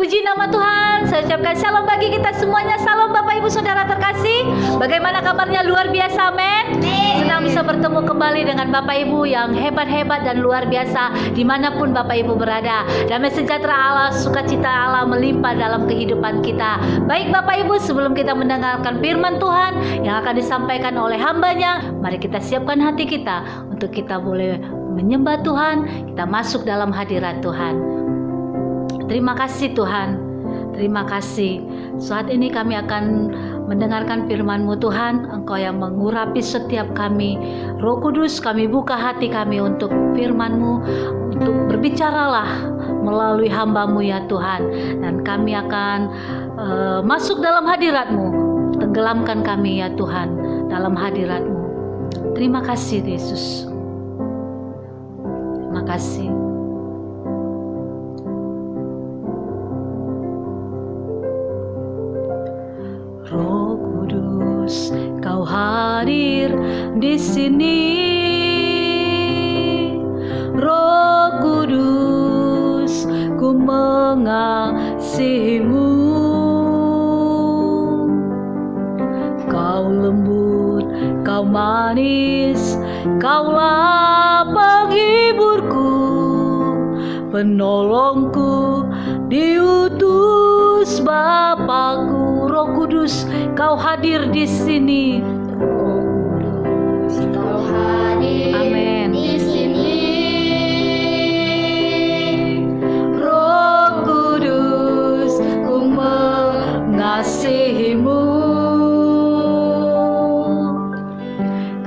Puji nama Tuhan. Saya ucapkan shalom bagi kita semuanya. Salam Bapak Ibu Saudara terkasih. Bagaimana kabarnya? Luar biasa, amin. Senang bisa bertemu kembali dengan Bapak Ibu yang hebat-hebat dan luar biasa dimanapun Bapak Ibu berada. Damai sejahtera Allah, sukacita Allah melimpah dalam kehidupan kita. Baik Bapak Ibu, sebelum kita mendengarkan firman Tuhan yang akan disampaikan oleh hambanya, mari kita siapkan hati kita untuk kita boleh menyembah Tuhan, kita masuk dalam hadirat Tuhan. Terima kasih Tuhan, terima kasih. Saat ini kami akan mendengarkan firman-Mu Tuhan. Engkau yang mengurapi setiap kami. Roh Kudus, kami buka hati kami untuk firman-Mu, untuk berbicaralah melalui hamba-Mu ya Tuhan. Dan kami akan masuk dalam hadirat-Mu. Tenggelamkan kami ya Tuhan dalam hadirat-Mu. Terima kasih Yesus. Terima kasih. Roh Kudus, Kau hadir di sini. Roh Kudus, ku mengasihi-Mu. Kau lembut, Kau manis, Kaulah penghiburku, penolongku, diutus Bapakku. Roh Kudus, Kau hadir di sini. Roh Kudus, Kau hadir Amin. di sini. Roh Kudus, ku mengasihi-Mu.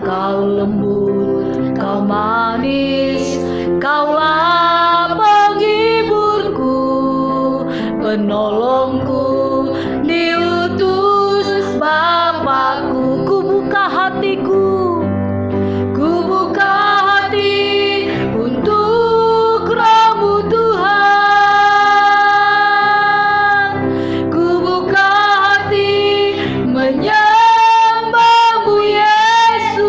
Kau lembut, Kau manis, Kaulah penghiburku, penolongku, diutus Bapakku. Ku buka hatiku, ku buka hati untuk Roh-Mu Tuhan. Ku buka hati menyembah-Mu Yesus.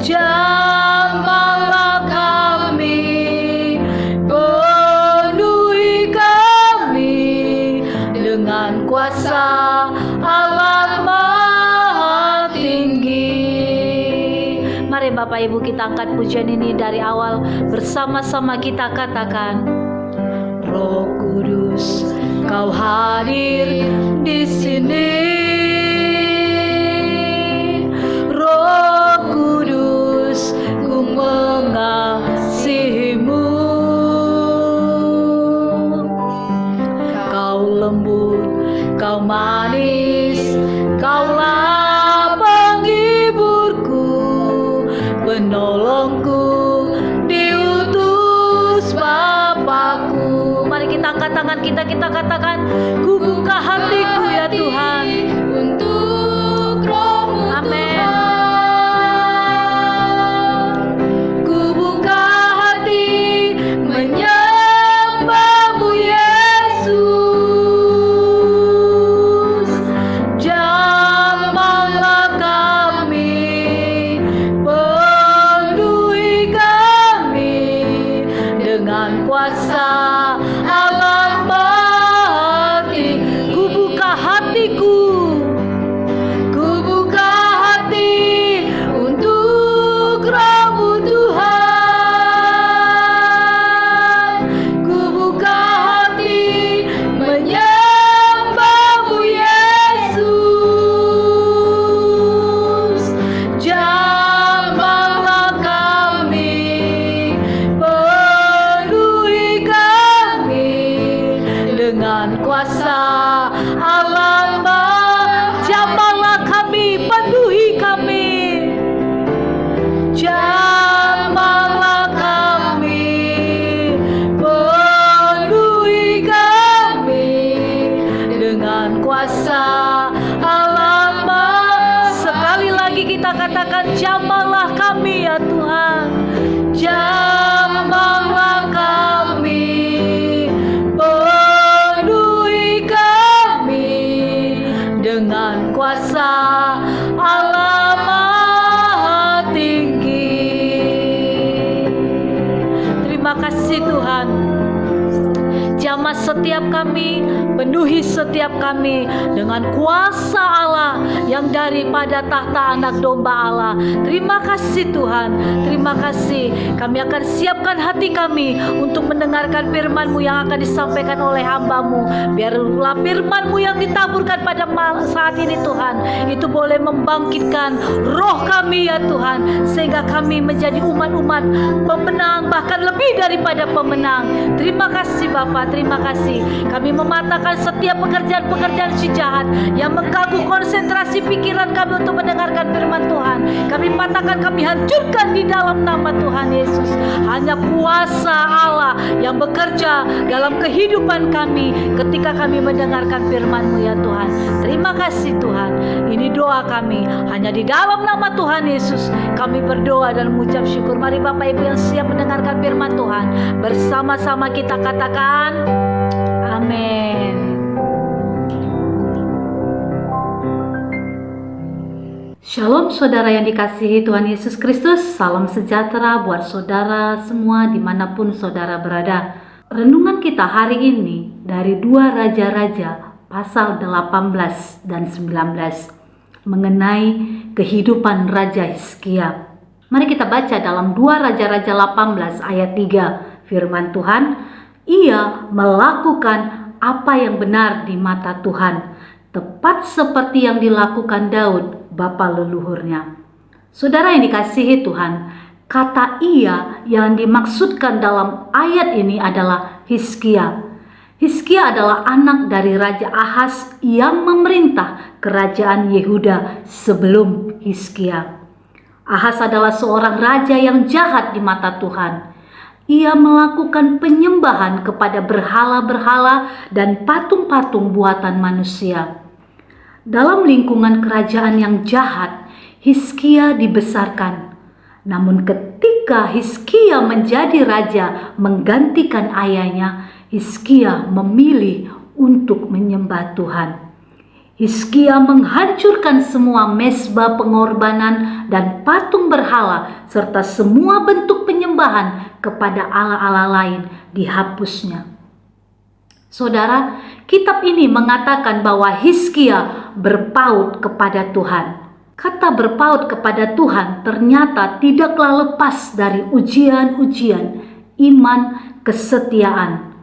Jamahlah kami, penuhi kami dengan kuasa Allah Maha Tinggi. Mari Bapak Ibu kita angkat pujian ini dari awal, bersama-sama kita katakan, Roh Kudus, Kau hadir di sini. Roh Kudus, ku mengasihi-Mu. Kau lembut, Kau manis, Kaulah penghiburku, penolongku, diutus Bapakku. Mari kita angkat tangan kita katakan, ku buka hatiku ya Tuhan Untuk Roh-Mu Amin. Tuhan. Ku buka hati menyembah-Mu Yesus. Jamahlah kami, penuhi kami dengan kuasa Allah Maha Tinggi. Ku buka hatiku, ku buka hati untuk Roh-Mu Tuhan. Ku buka hati menyembah-Mu Yesus. Jamahlah kami, penuhi kami jamah setiap kami, penuhi setiap kami dengan kuasa Allah yang daripada tahta anak domba Allah. Terima kasih Tuhan, terima kasih. Kami akan siapkan hati kami untuk mendengarkan firman-Mu yang akan disampaikan oleh hamba-Mu. Biarlah firman-Mu yang ditaburkan pada saat ini Tuhan, itu boleh membangkitkan roh kami ya Tuhan, sehingga kami menjadi umat-umat pemenang, bahkan lebih daripada pemenang. Terima kasih Bapa, terima kasih. Kami mematahkan setiap pekerjaan-pekerjaan si jahat yang mengganggu konsentrasi pikiran kami untuk mendengarkan firman Tuhan. Kami patahkan, kami hancurkan di dalam nama Tuhan Yesus. Hanya kuasa Allah yang bekerja dalam kehidupan kami ketika kami mendengarkan firman-Mu ya Tuhan. Terima kasih Tuhan. Ini doa kami, hanya di dalam nama Tuhan Yesus kami berdoa dan mengucap syukur. Mari Bapak Ibu yang siap mendengarkan firman Tuhan, bersama-sama kita katakan amin. Shalom saudara yang dikasihi Tuhan Yesus Kristus. Salam sejahtera buat saudara semua dimanapun saudara berada. Renungan kita hari ini dari 2 Raja-Raja pasal 18 dan 19 mengenai kehidupan Raja Hizkia. Mari kita baca dalam 2 Raja-Raja 18 ayat 3. Firman Tuhan, ia melakukan apa yang benar di mata Tuhan, tepat seperti yang dilakukan Daud bapa leluhurnya. Saudara yang dikasihi Tuhan, kata ia yang dimaksudkan dalam ayat ini adalah Hizkia. Hizkia adalah anak dari Raja Ahaz yang memerintah kerajaan Yehuda sebelum Hizkia. Ahaz adalah seorang raja yang jahat di mata Tuhan. Ia melakukan penyembahan kepada berhala-berhala dan patung-patung buatan manusia. Dalam lingkungan kerajaan yang jahat, Hizkia dibesarkan. Namun ketika Hizkia menjadi raja menggantikan ayahnya, Hizkia memilih untuk menyembah Tuhan. Hizkia menghancurkan semua mezbah pengorbanan dan patung berhala serta semua bentuk penyembahan kepada allah-allah lain dihapusnya. Saudara, kitab ini mengatakan bahwa Hizkia berpaut kepada Tuhan. Kata berpaut kepada Tuhan ternyata tidaklah lepas dari ujian-ujian iman kesetiaan.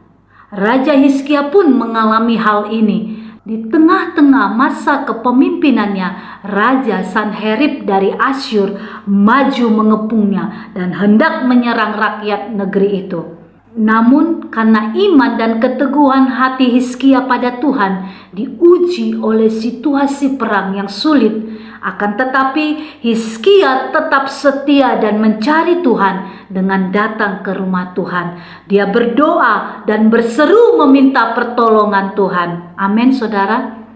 Raja Hizkia pun mengalami hal ini. Di tengah-tengah masa kepemimpinannya, Raja Sanherib dari Asyur maju mengepungnya dan hendak menyerang rakyat negeri itu. Namun karena iman dan keteguhan hati Hizkia pada Tuhan diuji oleh situasi perang yang sulit, akan tetapi Hizkia tetap setia dan mencari Tuhan dengan datang ke rumah Tuhan. Dia berdoa dan berseru meminta pertolongan Tuhan. Amin saudara.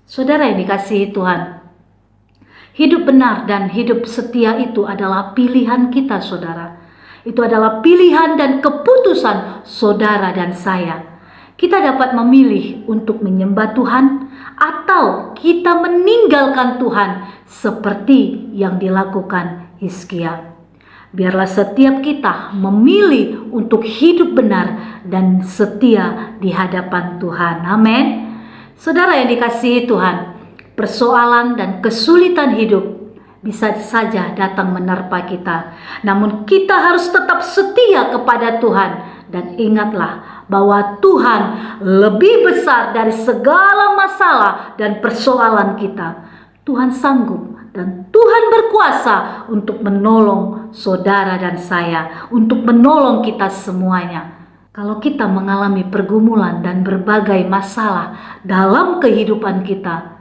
Saudara yang dikasihi Tuhan, hidup benar dan hidup setia itu adalah pilihan kita saudara. Itu adalah pilihan dan keputusan saudara dan saya. Kita dapat memilih untuk menyembah Tuhan atau kita meninggalkan Tuhan seperti yang dilakukan Hizkia. Biarlah setiap kita memilih untuk hidup benar dan setia di hadapan Tuhan. Amin. Saudara yang dikasihi Tuhan, persoalan dan kesulitan hidup bisa saja datang menerpa kita. Namun kita harus tetap setia kepada Tuhan. Dan ingatlah bahwa Tuhan lebih besar dari segala masalah dan persoalan kita. Tuhan sanggup dan Tuhan berkuasa untuk menolong saudara dan saya. Untuk menolong kita semuanya. Kalau kita mengalami pergumulan dan berbagai masalah dalam kehidupan kita,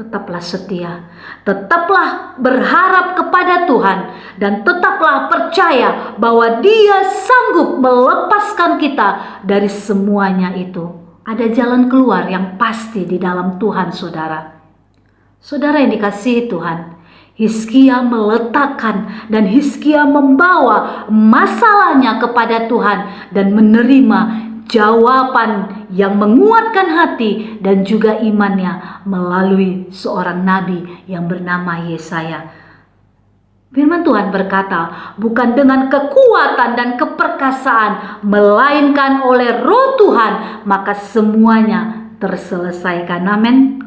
tetaplah setia, tetaplah berharap kepada Tuhan, dan tetaplah percaya bahwa Dia sanggup melepaskan kita dari semuanya itu. Ada jalan keluar yang pasti di dalam Tuhan, saudara. Saudara yang dikasihi Tuhan, Hizkia meletakkan dan Hizkia membawa masalahnya kepada Tuhan dan menerima jawaban yang menguatkan hati dan juga imannya melalui seorang nabi yang bernama Yesaya. Firman Tuhan berkata, bukan dengan kekuatan dan keperkasaan, melainkan oleh Roh Tuhan, maka semuanya terselesaikan. Amin.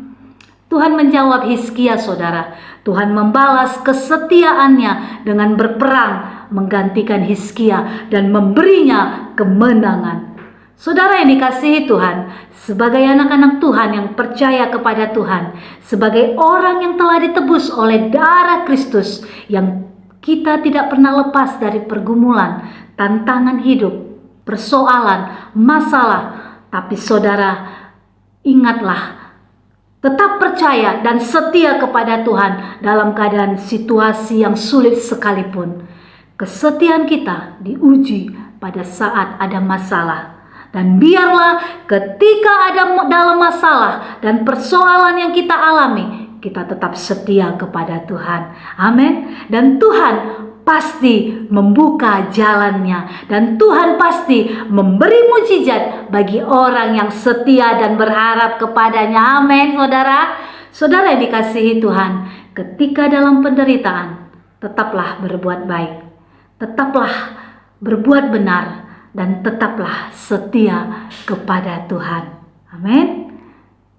Tuhan menjawab Hizkia, saudara. Tuhan membalas kesetiaannya dengan berperang, menggantikan Hizkia dan memberinya kemenangan. Saudara yang dikasihi Tuhan, sebagai anak-anak Tuhan yang percaya kepada Tuhan, sebagai orang yang telah ditebus oleh darah Kristus, yang kita tidak pernah lepas dari pergumulan, tantangan hidup, persoalan, masalah. Tapi saudara, ingatlah, tetap percaya dan setia kepada Tuhan dalam keadaan situasi yang sulit sekalipun. Kesetiaan kita diuji pada saat ada masalah. Dan biarlah ketika ada dalam masalah dan persoalan yang kita alami, kita tetap setia kepada Tuhan. Amin. Dan Tuhan pasti membuka jalannya. Dan Tuhan pasti memberi mujizat bagi orang yang setia dan berharap kepadanya. Amin, saudara. Saudara yang dikasihi Tuhan, ketika dalam penderitaan, tetaplah berbuat baik. Tetaplah berbuat benar. Dan tetaplah setia kepada Tuhan. Amin.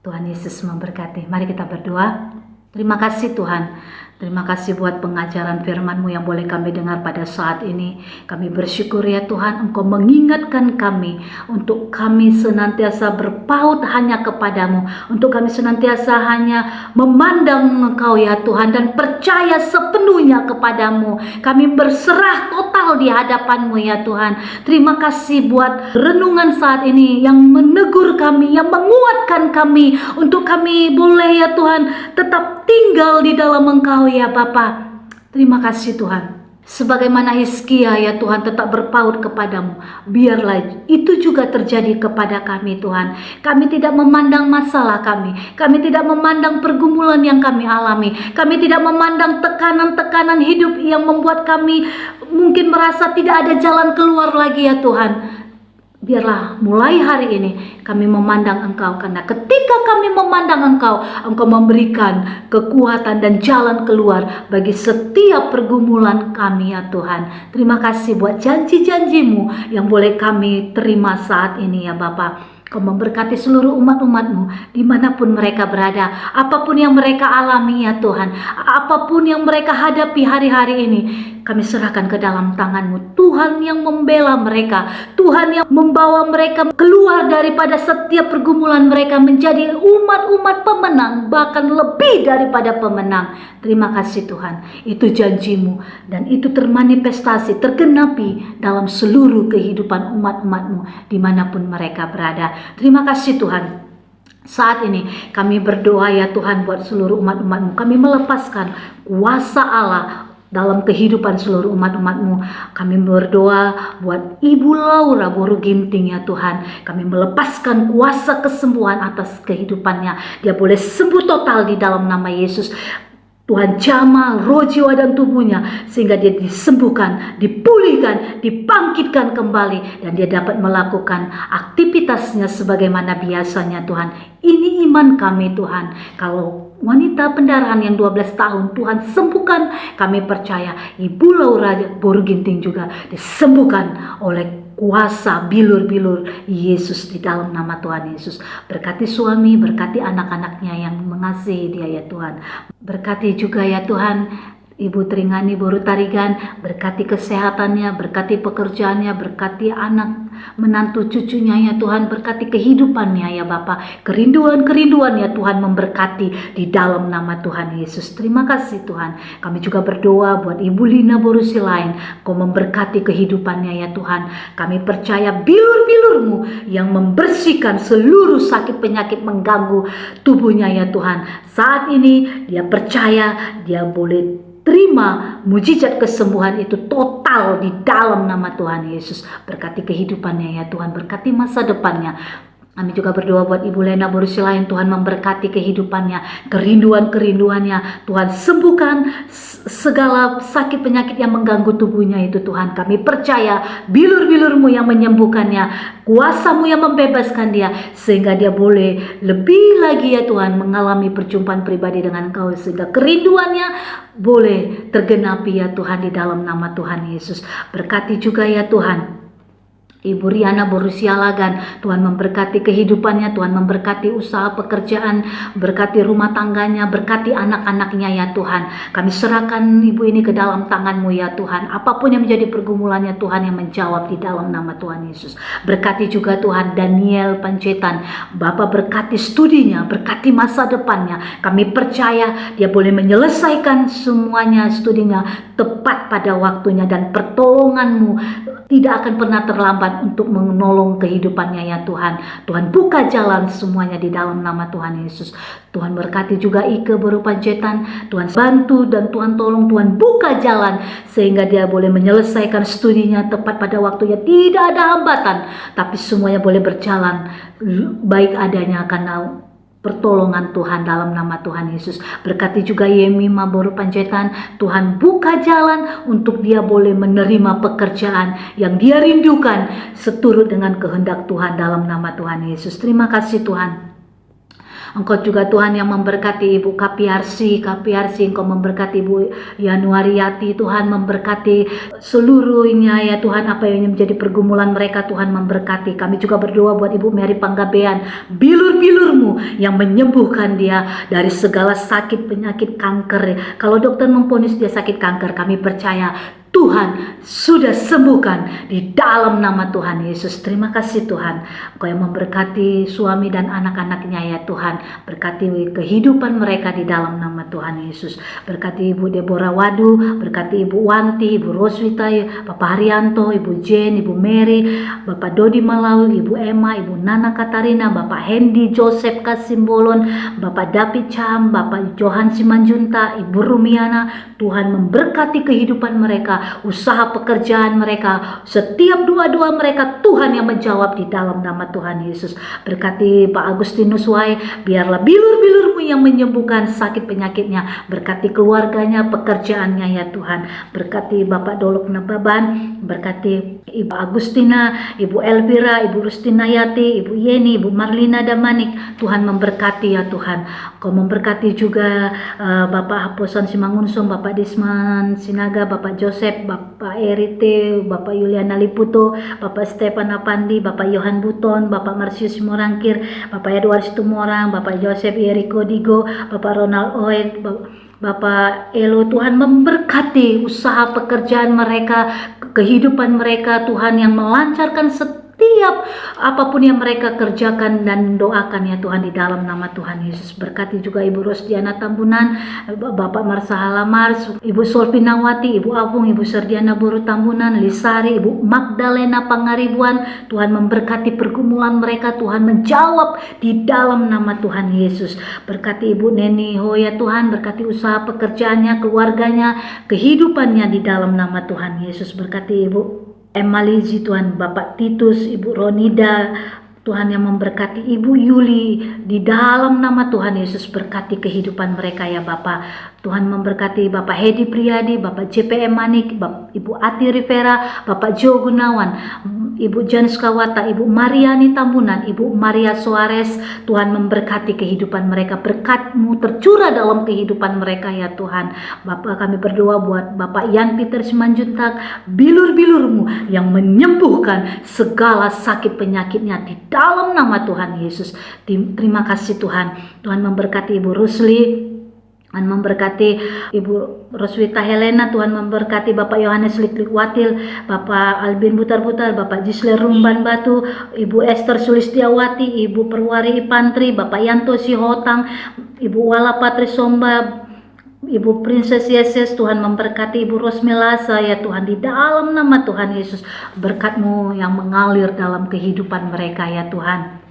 Tuhan Yesus memberkati. Mari kita berdoa. Terima kasih Tuhan. Terima kasih buat pengajaran firman-Mu yang boleh kami dengar pada saat ini. Kami bersyukur ya Tuhan, Engkau mengingatkan kami untuk kami senantiasa berpaut hanya kepadamu. Untuk kami senantiasa hanya memandang Engkau ya Tuhan dan percaya sepenuhnya kepadamu. Kami berserah total di hadapan-Mu ya Tuhan. Terima kasih buat renungan saat ini yang menegur kami, yang menguatkan kami. Untuk kami boleh ya Tuhan tetap tinggal di dalam Engkau ya Bapa. Terima kasih Tuhan. Sebagaimana Hizkia ya Tuhan tetap berpaut kepadamu, biarlah itu juga terjadi kepada kami Tuhan. Kami tidak memandang masalah kami tidak memandang pergumulan yang kami alami, kami tidak memandang tekanan-tekanan hidup yang membuat kami mungkin merasa tidak ada jalan keluar lagi ya Tuhan. Biarlah mulai hari ini kami memandang Engkau, karena ketika kami memandang Engkau, Engkau memberikan kekuatan dan jalan keluar bagi setiap pergumulan kami ya Tuhan. Terima kasih buat janji-janji-Mu yang boleh kami terima saat ini ya Bapa. Kau memberkati seluruh umat-umat-Mu dimanapun mereka berada, apapun yang mereka alami ya Tuhan, apapun yang mereka hadapi hari-hari ini, kami serahkan ke dalam tangan-Mu. Tuhan yang membela mereka, Tuhan yang membawa mereka keluar daripada setiap pergumulan mereka menjadi umat-umat pemenang, bahkan lebih daripada pemenang. Terima kasih Tuhan, itu janji-Mu dan itu termanifestasi, tergenapi dalam seluruh kehidupan umat-umat-Mu dimanapun mereka berada. Terima kasih Tuhan. Saat ini kami berdoa ya Tuhan buat seluruh umat-umat-Mu. Kami melepaskan kuasa Allah dalam kehidupan seluruh umat-umat-Mu. Kami berdoa buat Ibu Laura Boru Ginting ya Tuhan. Kami melepaskan kuasa kesembuhan atas kehidupannya. Dia boleh sembuh total di dalam nama Yesus. Tuhan jamah roh, jiwa dan tubuhnya sehingga dia disembuhkan, dipulihkan, dibangkitkan kembali, dan dia dapat melakukan aktivitasnya sebagaimana biasanya Tuhan. Ini iman kami Tuhan. Kalau wanita pendarahan yang 12 tahun Tuhan sembuhkan, kami percaya Ibu Laura Boru Ginting juga disembuhkan oleh kuasa bilur-bilur Yesus di dalam nama Tuhan Yesus. Berkati suami, berkati anak-anaknya yang mengasihi dia ya Tuhan. Berkati juga ya Tuhan Ibu Tringani Boru Tarigan, berkati kesehatannya, berkati pekerjaannya, berkati anak menantu cucunya ya Tuhan, berkati kehidupannya ya Bapa. Kerinduan-kerinduan ya Tuhan memberkati di dalam nama Tuhan Yesus. Terima kasih Tuhan. Kami juga berdoa buat Ibu Lina Boru Silain, Kau memberkati kehidupannya ya Tuhan. Kami percaya bilur-bilur-Mu yang membersihkan seluruh sakit penyakit mengganggu tubuhnya ya Tuhan. Saat ini dia percaya dia boleh terima mujizat kesembuhan itu total di dalam nama Tuhan Yesus. Berkati kehidupannya ya Tuhan, berkati masa depannya. Kami juga berdoa buat Ibu Lena Borusilayan, Tuhan memberkati kehidupannya, kerinduan-kerinduannya. Tuhan sembuhkan segala sakit penyakit yang mengganggu tubuhnya itu Tuhan. Kami percaya bilur-bilur-Mu yang menyembuhkannya, kuasa-Mu yang membebaskan dia, sehingga dia boleh lebih lagi ya Tuhan mengalami perjumpaan pribadi dengan Engkau, sehingga kerinduannya boleh tergenapi ya Tuhan di dalam nama Tuhan Yesus. Berkati juga ya Tuhan Ibu Riana Borusialagan, Tuhan memberkati kehidupannya, Tuhan memberkati usaha pekerjaan, berkati rumah tangganya, berkati anak-anaknya ya Tuhan. Kami serahkan Ibu ini ke dalam tangan-Mu ya Tuhan. Apapun yang menjadi pergumulannya, Tuhan yang menjawab di dalam nama Tuhan Yesus. Berkati juga Tuhan Daniel Pancetan, Bapak berkati studinya, berkati masa depannya. Kami percaya dia boleh menyelesaikan semuanya studinya tepat pada waktunya, dan pertolongan-Mu tidak akan pernah terlambat untuk menolong kehidupannya ya Tuhan. Tuhan buka jalan semuanya di dalam nama Tuhan Yesus. Tuhan berkati juga Ike Boru Pancetan, Tuhan bantu dan Tuhan tolong, Tuhan buka jalan sehingga dia boleh menyelesaikan studinya tepat pada waktunya, tidak ada hambatan, tapi semuanya boleh berjalan baik adanya karena pertolongan Tuhan dalam nama Tuhan Yesus. Berkati juga Yemima Boru Pancetan, Tuhan buka jalan untuk dia boleh menerima pekerjaan yang dia rindukan seturut dengan kehendak Tuhan dalam nama Tuhan Yesus. Terima kasih Tuhan. Engkau juga Tuhan yang memberkati Ibu Kapiarsi, Engkau memberkati Ibu Yanuariati, Tuhan memberkati seluruhnya ya Tuhan, apa yang menjadi pergumulan mereka Tuhan memberkati. Kami juga berdoa buat Ibu Mary Panggabean, bilur-bilur-Mu yang menyembuhkan dia dari segala sakit penyakit kanker. Kalau dokter memvonis dia sakit kanker, kami percaya Tuhan sudah sembuhkan di dalam nama Tuhan Yesus. Terima kasih Tuhan. Engkau yang memberkati suami dan anak-anaknya ya Tuhan. Berkati kehidupan mereka di dalam nama Tuhan Yesus. Berkati Ibu Deborah Wadu, berkati Ibu Wanti, Ibu Roswita, Bapak Haryanto, Ibu Jen, Ibu Mary, Bapak Dodi Malau, Ibu Emma, Ibu Nana Katarina, Bapak Hendy Joseph Kasimbolon, Bapak David Cham, Bapak Johan Simanjunta, Ibu Rumiana. Tuhan memberkati kehidupan mereka, usaha pekerjaan mereka, setiap doa-doa mereka Tuhan yang menjawab di dalam nama Tuhan Yesus. Berkati Pak Agustinus Wai, biarlah bilur-bilur-Mu yang menyembuhkan sakit penyakitnya, berkati keluarganya, pekerjaannya ya Tuhan. Berkati Bapak Dolok Nababan, berkati Ibu Agustina, Ibu Elvira, Ibu Rustinayati, Ibu Yeni, Ibu Marlina Damanik. Tuhan memberkati ya Tuhan. Kau memberkati juga Bapak Haposan Simangunsong, Bapak Disman Sinaga, Bapak Joseph, Bapak Erite, Bapak Yuliana Liputo, Bapak Stefan Apandi, Bapak Yohan Buton, Bapak Marsius Morangkir, Bapak Edward Situmorang, Bapak Joseph Yeriko Digo, Bapak Ronald Oed, Bapak Elo. Tuhan memberkati usaha pekerjaan mereka, kehidupan mereka Tuhan, yang melancarkan setiap apapun yang mereka kerjakan dan doakan ya Tuhan di dalam nama Tuhan Yesus. Berkati juga Ibu Rosdiana Tambunan, Bapak Marsa Halamars, Ibu Solpinawati, Ibu Apung, Ibu Serdiana Boru Tambunan, Lisari, Ibu Magdalena Pangaribuan. Tuhan memberkati pergumulan mereka, Tuhan menjawab di dalam nama Tuhan Yesus. Berkati Ibu Neni Hoya Tuhan, berkati usaha pekerjaannya, keluarganya, kehidupannya di dalam nama Tuhan Yesus. Berkati Ibu Emalizi Tuhan, Bapak Titus, Ibu Ronida, Tuhan yang memberkati Ibu Yuli di dalam nama Tuhan Yesus. Berkati kehidupan mereka ya Bapak. Tuhan memberkati Bapak Hedi Priyadi, Bapak JPM Manik, Ibu Ati Rivera, Bapak Jo Gunawan, Ibu Janus Kawata, Ibu Mariani Tambunan, Ibu Maria Suarez. Tuhan memberkati kehidupan mereka, berkat-Mu tercurah dalam kehidupan mereka ya Tuhan. Bapak, kami berdoa buat Bapak Yan Peter Simanjuntak, bilur-bilur-Mu yang menyembuhkan segala sakit penyakitnya di dalam nama Tuhan Yesus. Terima kasih Tuhan. Tuhan memberkati Ibu Rusli, Tuhan memberkati Ibu Roswita Helena, Tuhan memberkati Bapak Yohanes Liklik Watil, Bapak Albin Butar-Butar, Bapak Jisler Rumban Batu, Ibu Esther Sulistiawati, Ibu Perwari Ipantri, Bapak Yanto Sihotang, Ibu Wala Patri Somba, Ibu Princess Yesus. Tuhan memberkati Ibu Rosmelasa ya Tuhan, di dalam nama Tuhan Yesus. Berkat-Mu yang mengalir dalam kehidupan mereka ya Tuhan.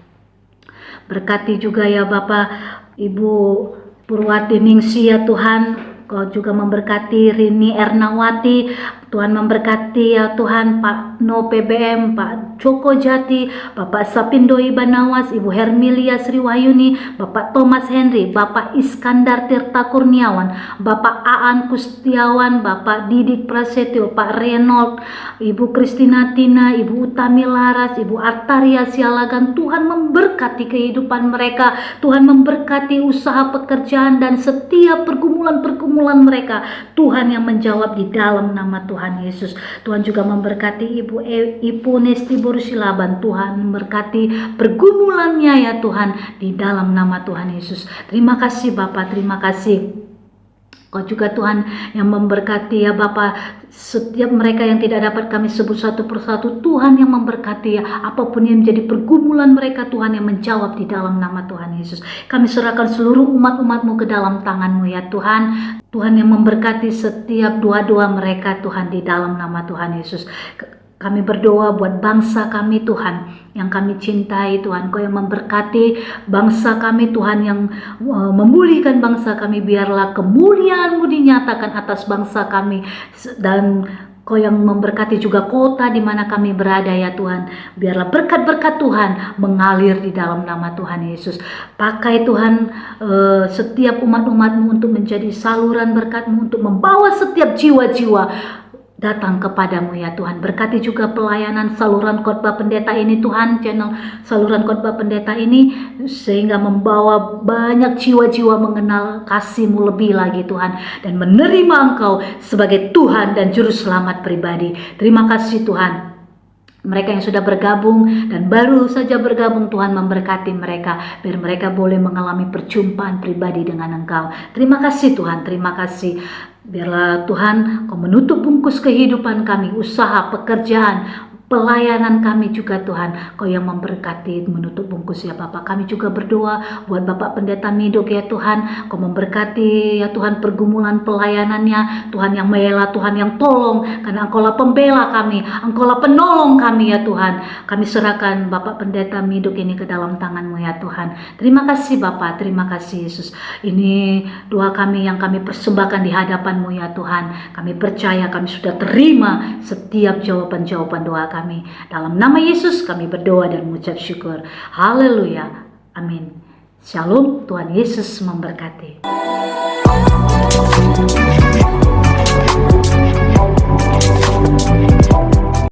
Berkati juga ya Bapak Ibu Purwati Ningsi ya Tuhan. Kau juga memberkati Rini Ernawati, Tuhan memberkati ya Tuhan Pak No PBM, Pak Joko Jati, Bapak Sapindo Ibanawas, Ibu Hermilia Sriwayuni, Bapak Thomas Henry, Bapak Iskandar Tirta Kurniawan, Bapak Aan Kustiawan, Bapak Didik Prasetyo, Pak Renold, Ibu Kristina Tina, Ibu Utami Laras, Ibu Artaria Sialagan. Tuhan memberkati kehidupan mereka, Tuhan memberkati usaha pekerjaan dan setiap pergumulan-pergumulan mereka. Tuhan yang menjawab di dalam nama Tuhan Yesus. Tuhan juga memberkati Ibu Nesti Borsilaban. Tuhan memberkati pergumulannya ya Tuhan di dalam nama Tuhan Yesus. Terima kasih Bapak, terima kasih. Kau juga Tuhan yang memberkati ya Bapak, setiap mereka yang tidak dapat kami sebut satu persatu. Tuhan yang memberkati ya, apapun yang menjadi pergumulan mereka, Tuhan yang menjawab di dalam nama Tuhan Yesus. Kami serahkan seluruh umat-umat-Mu ke dalam tangan-Mu ya Tuhan. Tuhan yang memberkati setiap doa-doa mereka Tuhan di dalam nama Tuhan Yesus. Kami berdoa buat bangsa kami Tuhan yang kami cintai Tuhan. Kau yang memberkati bangsa kami Tuhan, yang memulihkan bangsa kami. Biarlah kemuliaan-Mu dinyatakan atas bangsa kami, dan Kau yang memberkati juga kota di mana kami berada ya Tuhan. Biarlah berkat-berkat Tuhan mengalir di dalam nama Tuhan Yesus. Pakai Tuhan setiap umat-umat-Mu untuk menjadi saluran berkat-Mu, untuk membawa setiap jiwa-jiwa datang kepadamu ya Tuhan. Berkati juga pelayanan saluran khotbah pendeta ini Tuhan, channel saluran khotbah pendeta ini, sehingga membawa banyak jiwa-jiwa mengenal kasih-Mu lebih lagi Tuhan, dan menerima Engkau sebagai Tuhan dan Juru Selamat pribadi. Terima kasih Tuhan. Mereka yang sudah bergabung dan baru saja bergabung, Tuhan memberkati mereka, biar mereka boleh mengalami perjumpaan pribadi dengan Engkau. Terima kasih Tuhan, terima kasih. Biarlah Tuhan Kau menutup bungkus kehidupan kami, usaha, pekerjaan, pelayanan kami juga Tuhan. Kau yang memberkati, menutup bungkus ya Bapak. Kami juga berdoa buat Bapak Pendeta Midok ya Tuhan. Kau memberkati ya Tuhan pergumulan pelayanannya, Tuhan yang membela, Tuhan yang tolong, karena Engkaulah pembela kami, Engkaulah penolong kami ya Tuhan. Kami serahkan Bapak Pendeta Midok ini ke dalam tangan-Mu ya Tuhan. Terima kasih Bapak, terima kasih Yesus. Ini doa kami yang kami persembahkan di hadapan-Mu ya Tuhan. Kami percaya kami sudah terima setiap jawaban-jawaban doa kami. Dalam nama Yesus kami berdoa dan mengucap syukur. Haleluya. Amin. Shalom. Tuhan Yesus memberkati.